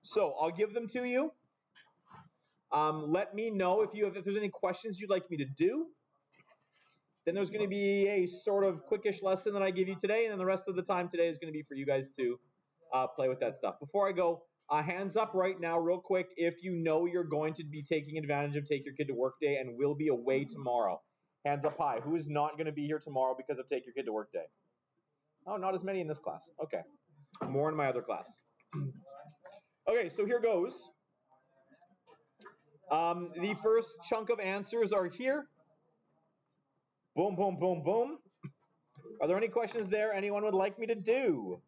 So I'll give them to you. Let me know if there's any questions you'd like me to do. Then there's going to be a sort of quickish lesson that I give you today, and then the rest of the time today is going to be for you guys to play with that stuff. Before I go, hands up right now real quick if you know you're going to be taking advantage of Take Your Kid to Work Day and will be away tomorrow. Hands up high. Who is not going to be here tomorrow because of Take Your Kid to Work Day? Oh, not as many in this class. Okay. More in my other class. Okay, so here goes. The first chunk of answers are here. Boom, boom, boom, boom. Are there any questions there anyone would like me to do?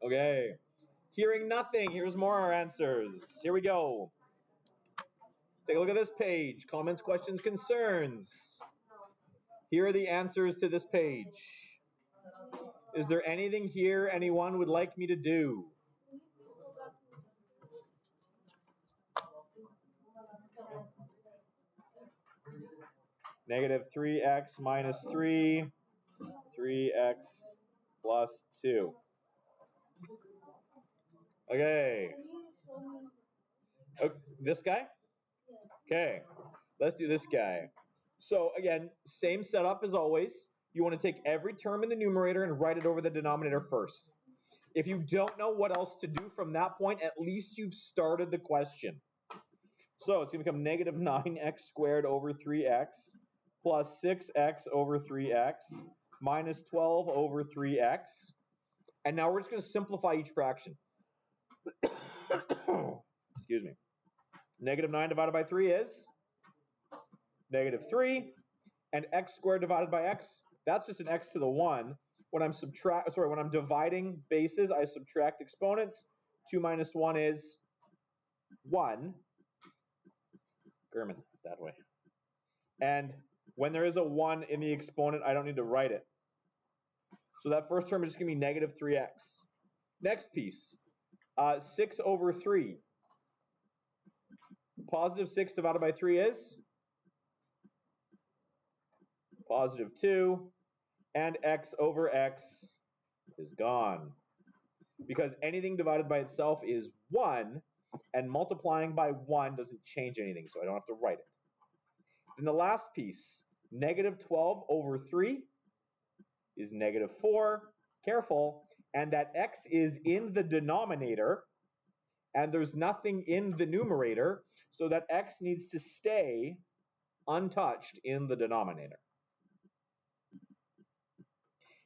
Okay. Hearing nothing, here's more answers. Here we go. Take a look at this page. Comments, questions, concerns. Here are the answers to this page. Is there anything here anyone would like me to do? Negative 3x minus 3, 3x plus 2. Okay. This guy? Okay. Let's do this guy. So again, same setup as always. You want to take every term in the numerator and write it over the denominator first. If you don't know what else to do from that point, at least you've started the question. So it's going to become negative 9x squared over 3x plus 6x over 3x minus 12 over 3x. And now we're just going to simplify each fraction. Excuse me. Negative 9 divided by 3 is negative 3. And x squared divided by x, that's just an x to the 1. When I'm dividing bases, I subtract exponents. 2 minus 1 is 1. German, that way. And when there is a 1 in the exponent, I don't need to write it. So that first term is just going to be negative 3x. Next piece, 6 over 3. Positive 6 divided by 3 is positive 2. And x over x is gone. Because anything divided by itself is 1, and multiplying by 1 doesn't change anything, so I don't have to write it. Then the last piece, negative 12 over 3 is negative 4. Careful. And that x is in the denominator, and there's nothing in the numerator, so that x needs to stay untouched in the denominator.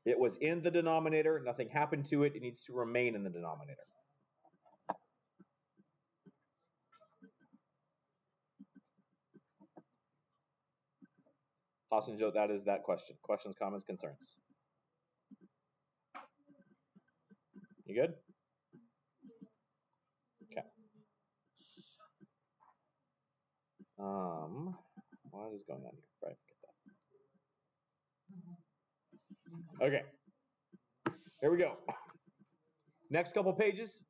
It was in the denominator, nothing happened to it, it needs to remain in the denominator. Hassan Joe, that is that question. Questions, comments, concerns? You good? Okay. What is going on here? Right, forget that. Okay. Here we go. Next couple pages.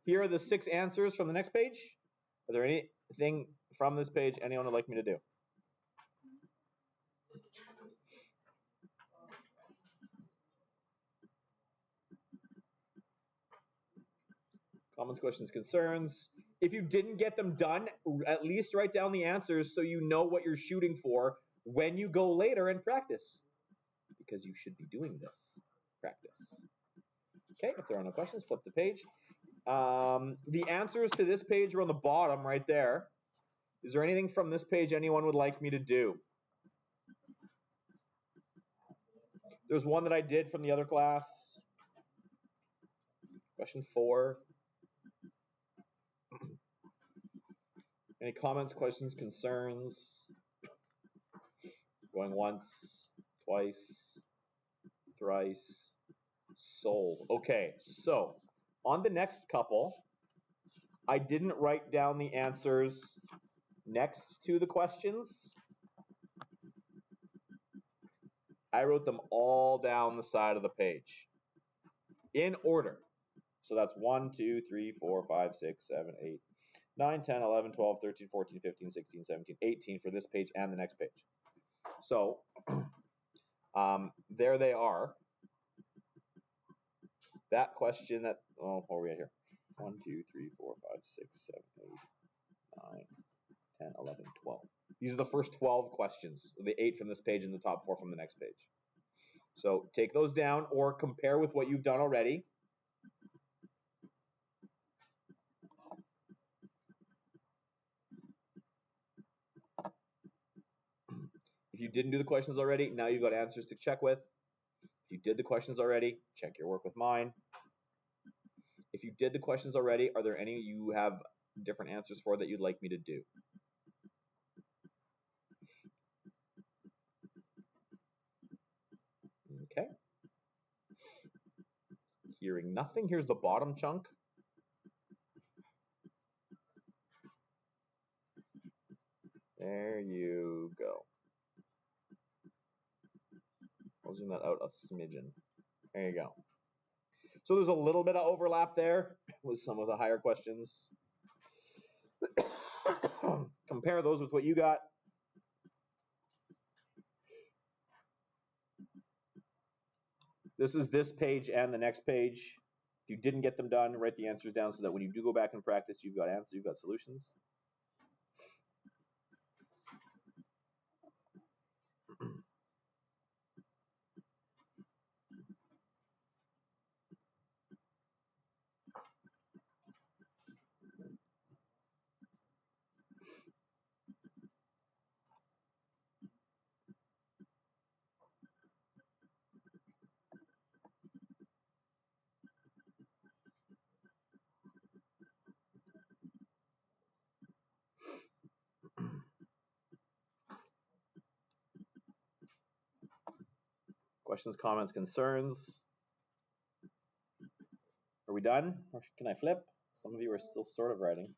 Here are the 6 answers from the next page. Are there anything from this page anyone would like me to do? Comments, questions, concerns. If you didn't get them done, at least write down the answers so you know what you're shooting for when you go later and practice. Because you should be doing this. Practice. Okay, if there are no questions, flip the page. The answers to this page are on the bottom right there. Is there anything from this page anyone would like me to do? There's one that I did from the other class. Question 4. Any comments, questions, concerns? Going once, twice, thrice, sold. Okay, so on the next couple, I didn't write down the answers next to the questions. I wrote them all down the side of the page in order. So that's 1, 2, 3, 4, 5, 6, 7, 8, 9, 10, 11, 12, 13, 14, 15, 16, 17, 18 for this page and the next page. So there they are. That question that, oh, where are we at here? 1, 2, 3, 4, 5, 6, 7, 8, 9, 10, 11, 12. These are the first 12 questions, the 8 from this page and the top 4 from the next page. So take those down or compare with what you've done already. If you didn't do the questions already, now you've got answers to check with. If you did the questions already, check your work with mine. If you did the questions already, are there any you have different answers for that you'd like me to do? Okay. Hearing nothing, here's the bottom chunk. There you go. I'll zoom that out a smidgen. There you go. So there's a little bit of overlap there with some of the higher questions. Compare those with what you got. This is this page and the next page. If you didn't get them done, write the answers down so that when you do go back and practice, you've got answers, you've got solutions. Questions, comments, concerns. Are we done? Or can I flip? Some of you are still sort of writing.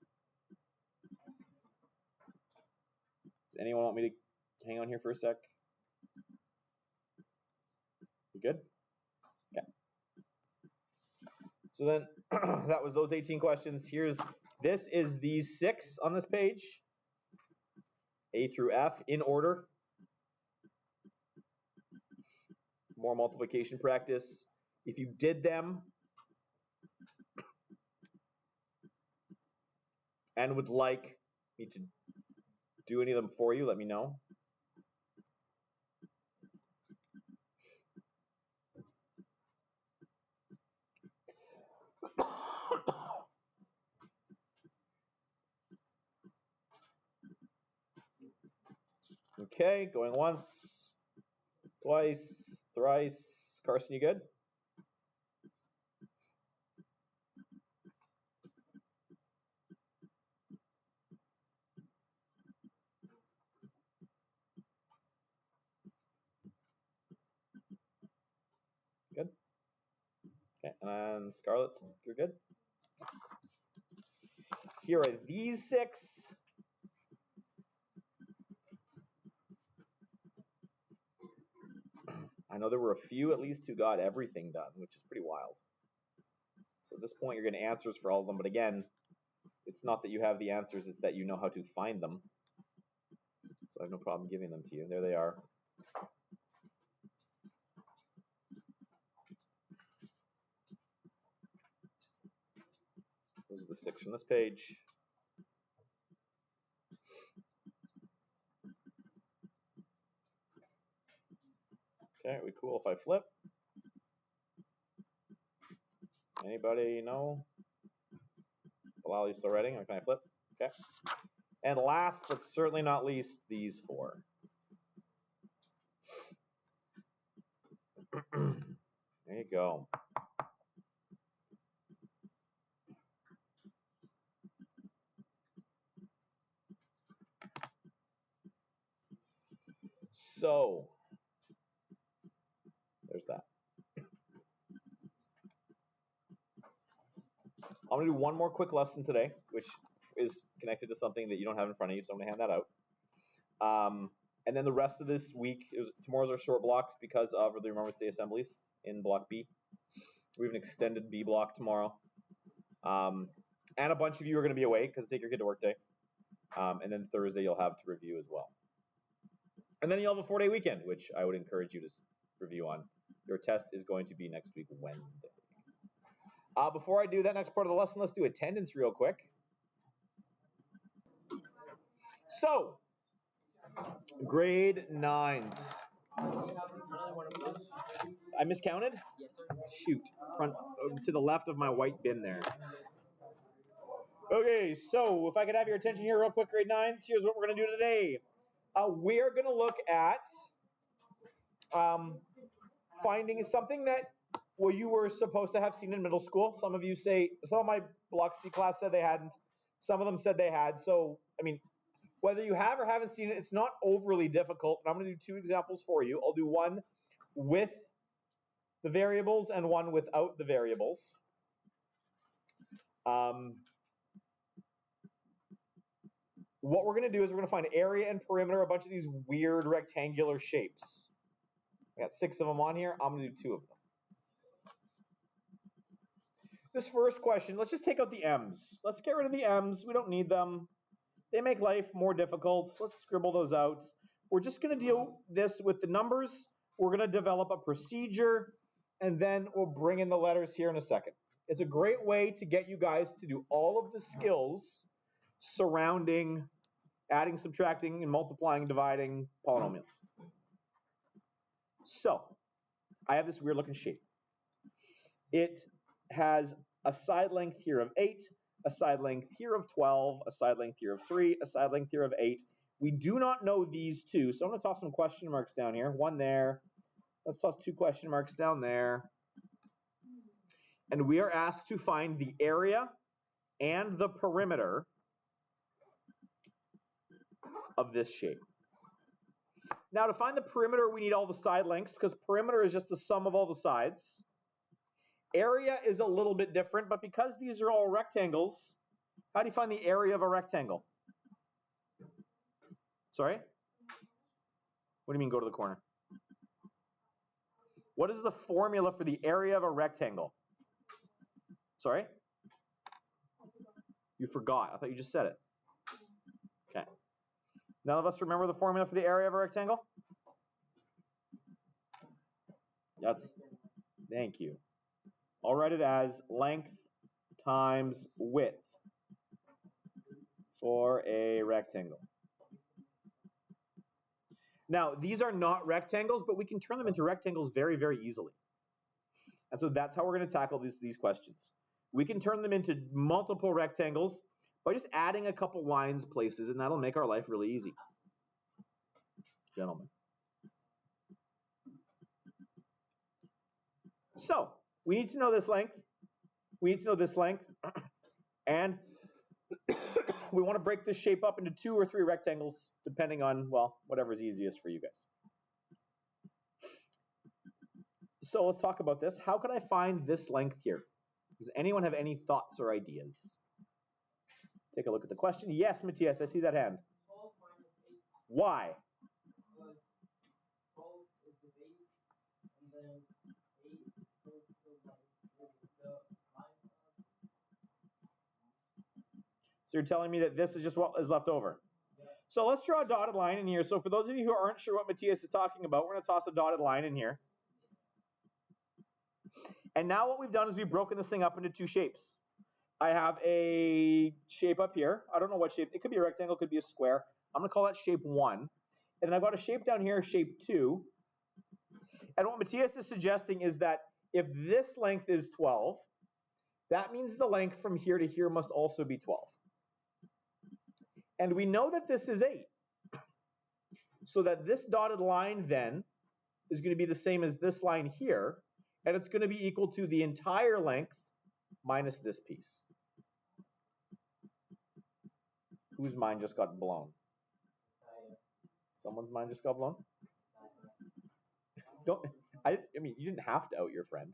Does anyone want me to hang on here for a sec? You good? Okay. So then that was those 18 questions. This is these 6 on this page, A through F in order. More multiplication practice. If you did them and would like me to do any of them for you, let me know. Okay, going once, twice, thrice. Carson, you good? Good. Okay, and Scarlett, you're good? Here are these 6. I know there were a few at least who got everything done, which is pretty wild. So at this point, you're getting answers for all of them. But again, it's not that you have the answers, it's that you know how to find them. So I have no problem giving them to you. There they are. Those are the 6 from this page. Okay, are we cool if I flip? Anybody know? Bilal, you still writing, or can I flip? Okay. And last, but certainly not least, these 4. There you go. So, there's that. I'm going to do one more quick lesson today, which is connected to something that you don't have in front of you, so I'm going to hand that out. And then the rest of this week, tomorrow's our short blocks because of the Remembrance Day assemblies in Block B. We have an extended B block tomorrow. And a bunch of you are going to be away because take your kid to work day. And then Thursday you'll have to review as well. And then you'll have a 4-day weekend, which I would encourage you to review on. Your test is going to be next week, Wednesday. Before I do that next part of the lesson, let's do attendance real quick. So, grade 9s. I miscounted? Yes, sir. Shoot, front to the left of my white bin there. Okay, so if I could have your attention here real quick, grade 9s, here's what we're going to do today. We're going to look at finding something that you were supposed to have seen in middle school. Some of you say, some of my Block C class said they hadn't. Some of them said they had. So, I mean, whether you have or haven't seen it, it's not overly difficult. And I'm going to do 2 examples for you. I'll do one with the variables and one without the variables. What we're going to do is we're going to find area and perimeter, a bunch of these weird rectangular shapes. I got 6 of them on here. I'm going to do 2 of them. This first question, let's just take out the M's. Let's get rid of the M's. We don't need them. They make life more difficult. Let's scribble those out. We're just going to deal this with the numbers. We're going to develop a procedure, and then we'll bring in the letters here in a second. It's a great way to get you guys to do all of the skills surrounding adding, subtracting, and multiplying, dividing polynomials. So, I have this weird looking shape. It has a side length here of 8, a side length here of 12, a side length here of 3, a side length here of 8. We do not know these 2, so I'm going to toss some question marks down here. 1 there. Let's toss 2 question marks down there. And we are asked to find the area and the perimeter of this shape. Now, to find the perimeter, we need all the side lengths because perimeter is just the sum of all the sides. Area is a little bit different, but because these are all rectangles, how do you find the area of a rectangle? Sorry? What do you mean go to the corner? What is the formula for the area of a rectangle? Sorry? You forgot. I thought you just said it. Okay. None of us remember the formula for the area of a rectangle? Thank you. I'll write it as length times width for a rectangle. Now, these are not rectangles, but we can turn them into rectangles very, very easily. And so that's how we're going to tackle these questions. We can turn them into multiple rectangles by just adding a couple lines places, and that'll make our life really easy. Gentlemen. So, we need to know this length. We need to know this length. And we want to break this shape up into 2 or 3 rectangles, depending on, well, whatever's easiest for you guys. So let's talk about this. How can I find this length here? Does anyone have any thoughts or ideas? Take a look at the question. Yes, Matthias, I see that hand. 12 minus 8. Why? Because 12 is the base, and then 8 goes to the line. So you're telling me that this is just what is left over. Yeah. So let's draw a dotted line in here. So for those of you who aren't sure what Matthias is talking about, we're going to toss a dotted line in here. And now what we've done is we've broken this thing up into 2 shapes. I have a shape up here. I don't know what shape. It could be a rectangle, it could be a square. I'm going to call that shape 1. And then I've got a shape down here, shape 2. And what Matthias is suggesting is that if this length is 12, that means the length from here to here must also be 12. And we know that this is 8. So that this dotted line then is going to be the same as this line here. And it's going to be equal to the entire length minus this piece. Whose mind just got blown? Someone's mind just got blown? I mean, you didn't have to out your friend.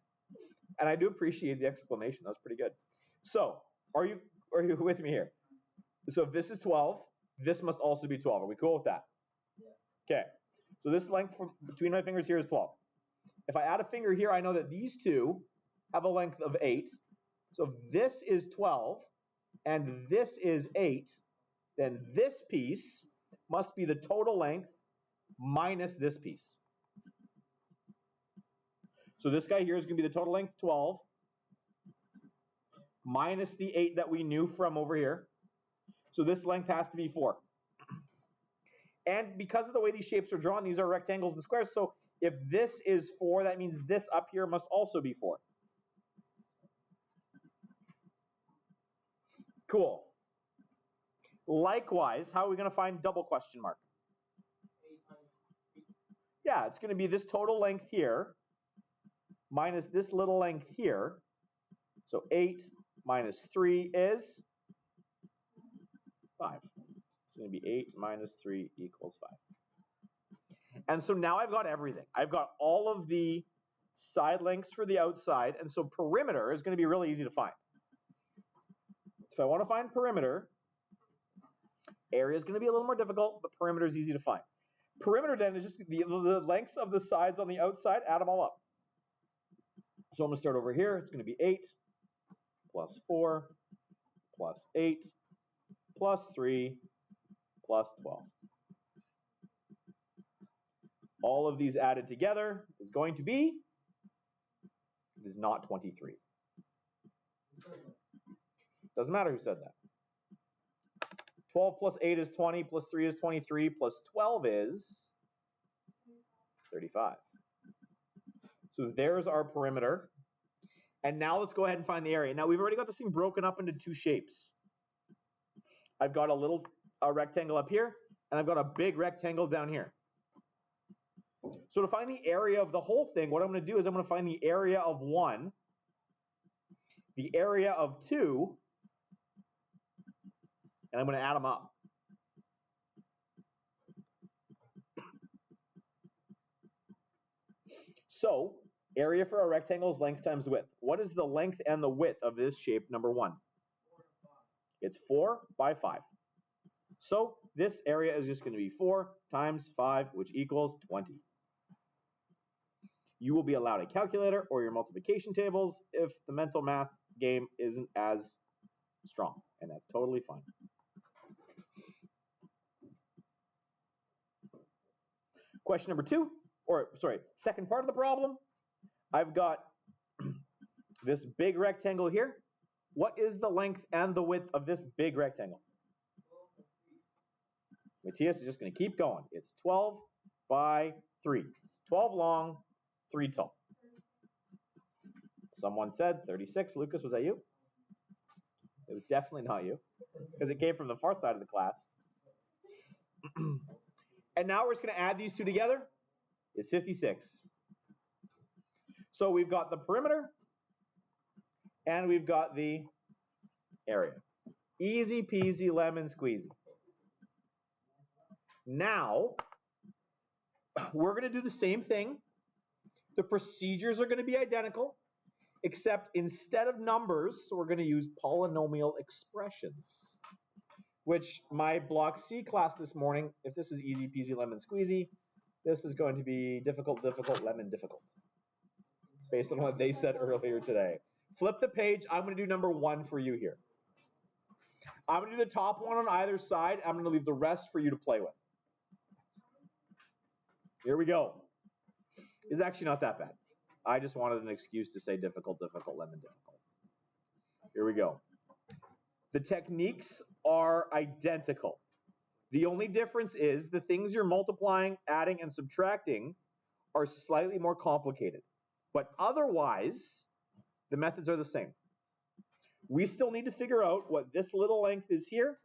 And I do appreciate the explanation. That was pretty good. So, are you with me here? So if this is 12, this must also be 12. Are we cool with that? Yeah. Okay. So this length from between my fingers here is 12. If I add a finger here, I know that these two have a length of 8. So if this is 12 and this is 8, then this piece must be the total length minus this piece. So this guy here is going to be the total length 12 minus the 8 that we knew from over here. So this length has to be 4. And because of the way these shapes are drawn, these are rectangles and squares. So if this is 4, that means this up here must also be 4. Cool. Likewise, how are we going to find double question mark? Yeah, it's going to be this total length here minus this little length here. So 8 minus 3 is 5. It's going to be 8 minus 3 equals 5. And so now I've got everything. I've got all of the side lengths for the outside, and so perimeter is going to be really easy to find. If I want to find perimeter, area is going to be a little more difficult, but perimeter is easy to find. Perimeter then is just the lengths of the sides on the outside, add them all up. So I'm going to start over here. It's going to be 8 plus 4 plus 8 plus 3 plus 12. All of these added together is going to be, it is not 23. Doesn't matter who said that. 12 plus 8 is 20, plus 3 is 23, plus 12 is 35. So there's our perimeter. And now let's go ahead and find the area. Now we've already got this thing broken up into two shapes. I've got a rectangle up here, and I've got a big rectangle down here. So to find the area of the whole thing, what I'm going to do is I'm going to find the area of 1, the area of 2, and I'm going to add them up. So area for a rectangle is length times width. What is the length and the width of this shape, number 1? It's 4 by 5. So this area is just going to be 4 times 5, which equals 20. You will be allowed a calculator or your multiplication tables if the mental math game isn't as strong, and that's totally fine. Question number 2, second part of the problem. I've got this big rectangle here. What is the length and the width of this big rectangle? Matthias is just going to keep going. It's 12 by 3. 12 long, 3 tall. Someone said 36. Lucas, was that you? It was definitely not you, because it came from the far side of the class. And now we're just going to add these two together. It's 56. So we've got the perimeter, and we've got the area. Easy peasy lemon squeezy. Now, we're going to do the same thing. The procedures are going to be identical, except instead of numbers, we're going to use polynomial expressions, which my Block C class this morning, if this is easy peasy lemon squeezy, this is going to be difficult, lemon difficult, based on what they said earlier today. Flip the page. I'm going to do number 1 for you here. I'm going to do the top one on either side. I'm going to leave the rest for you to play with. Here we go. It's actually not that bad. I just wanted an excuse to say difficult, lemon difficult. Here we go. The techniques are identical. The only difference is the things you're multiplying, adding, and subtracting are slightly more complicated. But otherwise, the methods are the same. We still need to figure out what this little length is here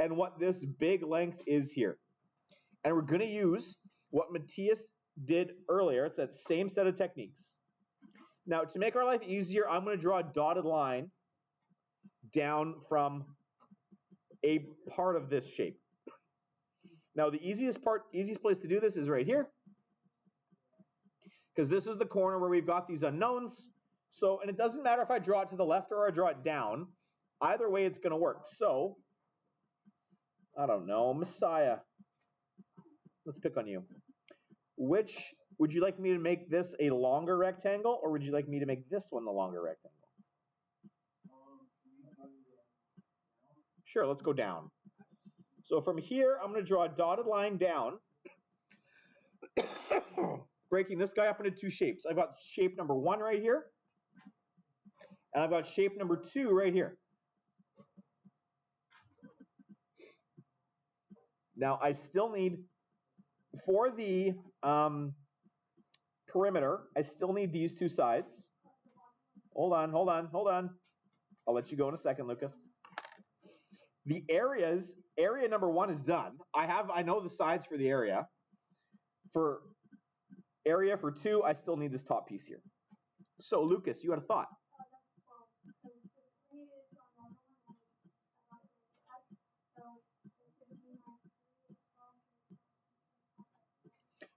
and what this big length is here. And we're going to use what Matthias did earlier. It's that same set of techniques. Now, to make our life easier, I'm going to draw a dotted line down from a part of this shape. Now, the easiest place to do this is right here, because this is the corner where we've got these unknowns. So, and it doesn't matter if I draw it to the left or I draw it down. Either way, it's going to work. So, I don't know, Messiah. Let's pick on you. Which, would you like me to make this a longer rectangle, or would you like me to make this one the longer rectangle? Sure, let's go down. So from here, I'm going to draw a dotted line down, breaking this guy up into two shapes. I've got shape number 1 right here, and I've got shape number 2 right here. Now, I still need, for the perimeter, I still need these two sides. Hold on. I'll let you go in a second, Lucas. The area number 1 is done. I know the sides for the area. For area for 2, I still need this top piece here. So, Lucas, you had a thought.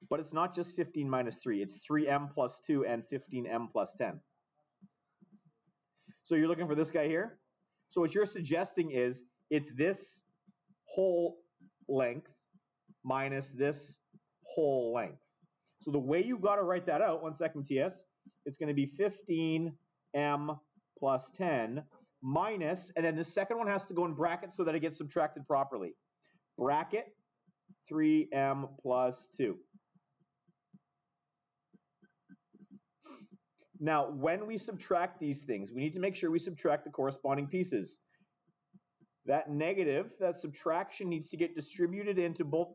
But it's not just 15 minus 3. It's 3m plus 2 and 15m plus 10. So you're looking for this guy here? So what you're suggesting is it's this whole length minus this whole length. So the way you got to write that out, 1 second, TS, it's going to be 15m plus 10 minus, and then the second one has to go in brackets so that it gets subtracted properly. Bracket 3m plus 2. Now, when we subtract these things, we need to make sure we subtract the corresponding pieces. That negative, that subtraction needs to get distributed into both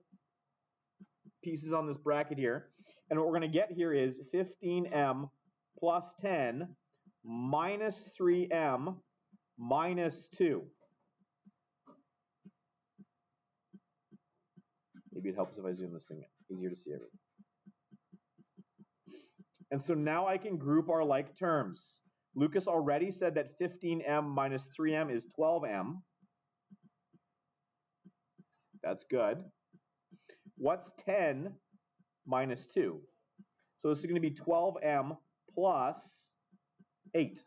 pieces on this bracket here. And what we're going to get here is 15m plus 10 minus 3m minus 2. Maybe it helps if I zoom this thing in. Easier to see everything. And so now I can group our like terms. Lucas already said that 15m minus 3m is 12m. That's good. What's 10 minus 2? So this is going to be 12m plus 8.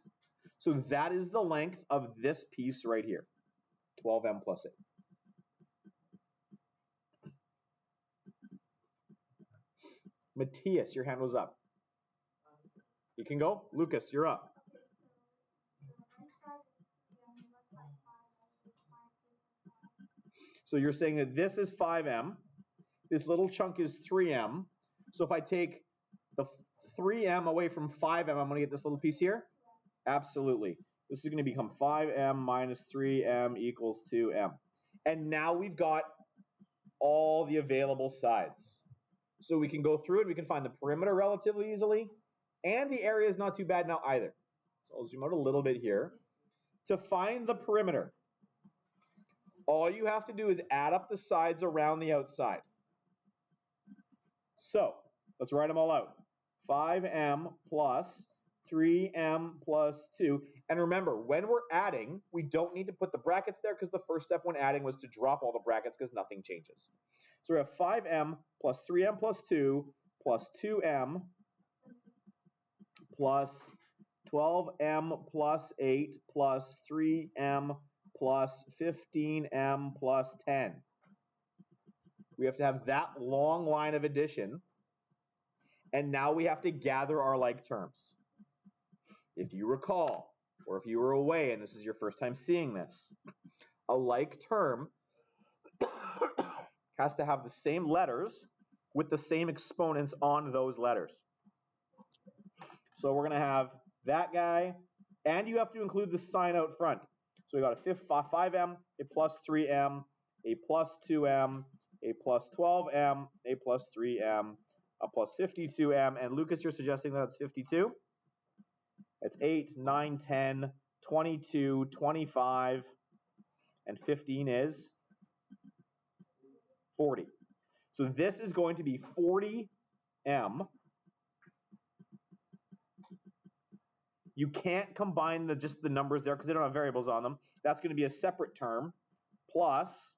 So that is the length of this piece right here. 12m plus 8. Matthias, your hand was up. You can go. Lucas, you're up. So you're saying that this is 5m. This little chunk is 3m. So if I take the 3m away from 5m, I'm going to get this little piece here? Absolutely. This is going to become 5m minus 3m equals 2m. And now we've got all the available sides. So we can go through it. We can find the perimeter relatively easily. And the area is not too bad now either. So I'll zoom out a little bit here. To find the perimeter, all you have to do is add up the sides around the outside. So let's write them all out. 5m plus 3m plus 2. And remember, when we're adding, we don't need to put the brackets there because the first step when adding was to drop all the brackets because nothing changes. So we have 5m plus 3m plus 2 plus 2m plus 12m plus 8 plus 3m plus 15m plus 10. We have to have that long line of addition. And now we have to gather our like terms. If you recall, or if you were away and this is your first time seeing this, a like term has to have the same letters with the same exponents on those letters. So we're going to have that guy, and you have to include the sign out front. So we got a 5m, a plus 3m, a plus 2m, a plus 12m, a plus 3m, a plus 52m, and Lucas, you're suggesting that it's 52? It's 8, 9, 10, 22, 25, and 15 is 40. So this is going to be 40m. You can't combine just the numbers there because they don't have variables on them. That's going to be a separate term. Plus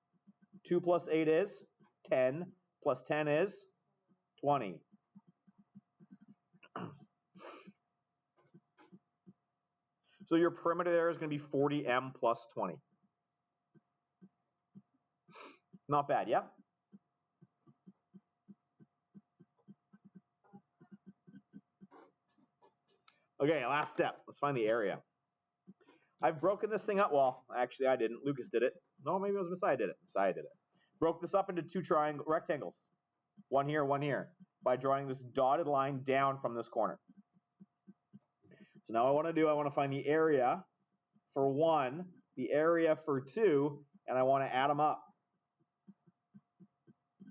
2 plus 8 is 10, plus 10 is 20. So your perimeter there is going to be 40m plus 20. Not bad, yeah? Okay, last step. Let's find the area. I've broken this thing up. Well, actually, I didn't. Lucas did it. No, maybe it was Messiah did it. Messiah did it. Broke this up into two rectangles. One here, by drawing this dotted line down from this corner. So now what I want to find the area for 1, the area for 2, and I want to add them up.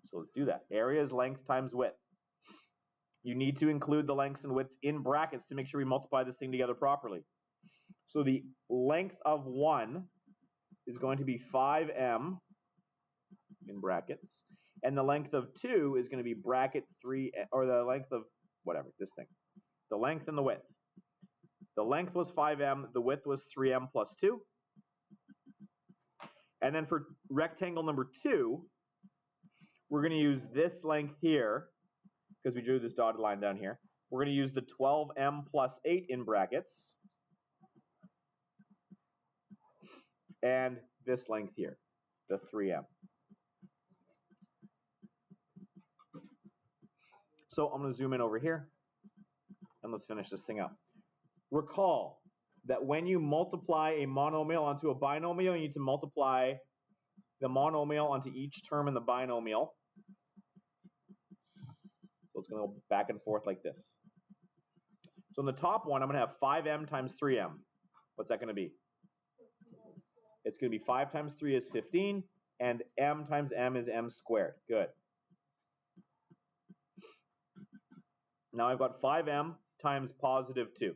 So let's do that. Area is length times width. You need to include the lengths and widths in brackets to make sure we multiply this thing together properly. So the length of 1 is going to be 5m in brackets, and the length of 2 is going to be bracket 3, or the length of whatever, this thing. The length and the width. The length was 5m, the width was 3m plus 2. And then for rectangle number 2, we're going to use this length here, because we drew this dotted line down here. We're going to use the 12m plus 8 in brackets, and this length here, the 3m. So I'm going to zoom in over here, and let's finish this thing up. Recall that when you multiply a monomial onto a binomial, you need to multiply the monomial onto each term in the binomial. So it's going to go back and forth like this. So in the top one, I'm going to have 5m times 3m. What's that going to be? It's going to be 5 times 3 is 15, and m times m is m squared. Good. Now I've got 5m times positive 2.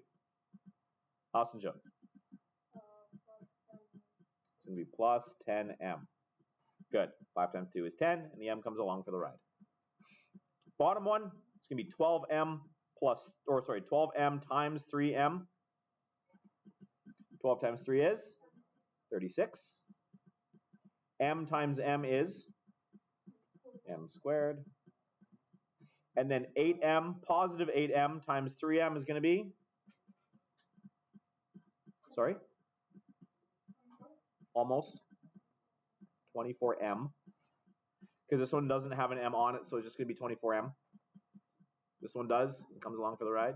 Austin Joe. It's going to be plus 10m. Good. 5 times 2 is 10, and the m comes along for the ride. Bottom one, it's going to be 12m 12m times 3m. 12 times 3 is 36. M times m is m squared. And then 8m, positive 8m times 3m is going to be, sorry, almost 24m. Because this one doesn't have an m on it, so it's just going to be 24m. This one does. It comes along for the ride.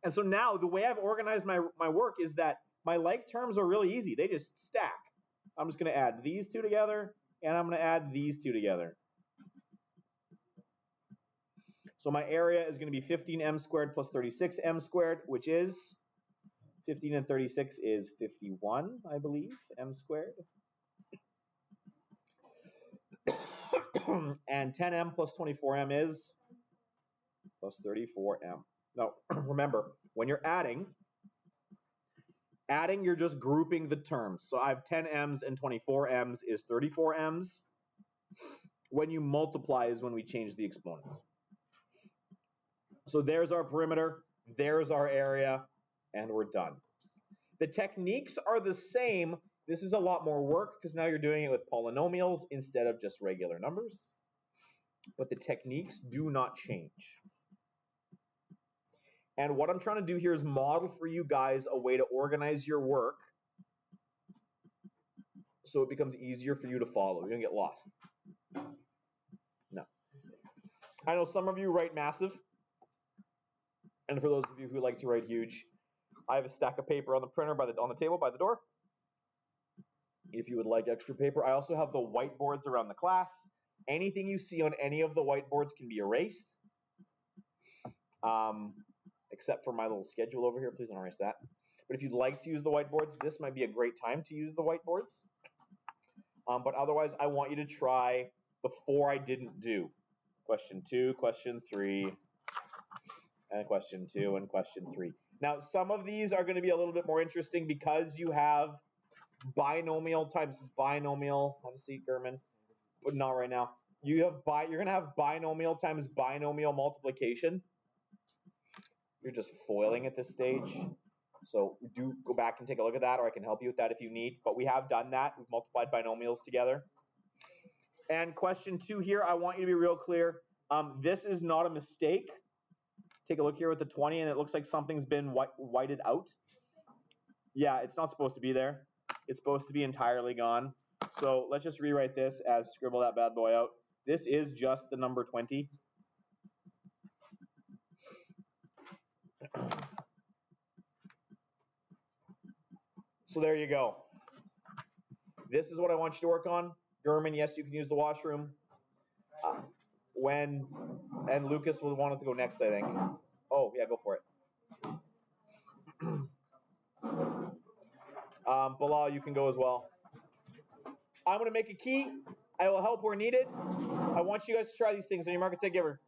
And so now the way I've organized my work is that my like terms are really easy. They just stack. I'm just going to add these two together, and I'm going to add these two together. So my area is going to be 15m squared plus 36m squared, which is 15 and 36 is 51, I believe, m squared. And 10m plus 24m is plus 34m. Now, remember, when you're adding, you're just grouping the terms. So I have 10m's and 24m's is 34m's. When you multiply is when we change the exponents. So there's our perimeter, there's our area, and we're done. The techniques are the same. This is a lot more work because now you're doing it with polynomials instead of just regular numbers. But the techniques do not change. And what I'm trying to do here is model for you guys a way to organize your work so it becomes easier for you to follow. You're going to get lost. No. I know some of you write massive. And for those of you who like to write huge, I have a stack of paper on the printer on the table by the door. If you would like extra paper, I also have the whiteboards around the class. Anything you see on any of the whiteboards can be erased. Except for my little schedule over here. Please don't erase that. But if you'd like to use the whiteboards, this might be a great time to use the whiteboards. But otherwise, I want you to try the 4 I didn't do. Question 2, question 3, and question 2, and question 3. Now, some of these are going to be a little bit more interesting because you have binomial times binomial. Have a seat, German. But not right now. You're going to have binomial times binomial multiplication. You're just foiling at this stage. So do go back and take a look at that, or I can help you with that if you need. But we have done that. We've multiplied binomials together. And question 2 here, I want you to be real clear. This is not a mistake. Take a look here with the 20, and it looks like something's been whited out. Yeah, it's not supposed to be there. It's supposed to be entirely gone. So let's just rewrite this as scribble that bad boy out. This is just the number 20. So there you go. This is what I want you to work on. German, yes, you can use the washroom. And Lucas will want to go next, I think. Oh, yeah, go for it. Bilal, you can go as well. I'm going to make a key. I will help where needed. I want you guys to try these things on your market set giver.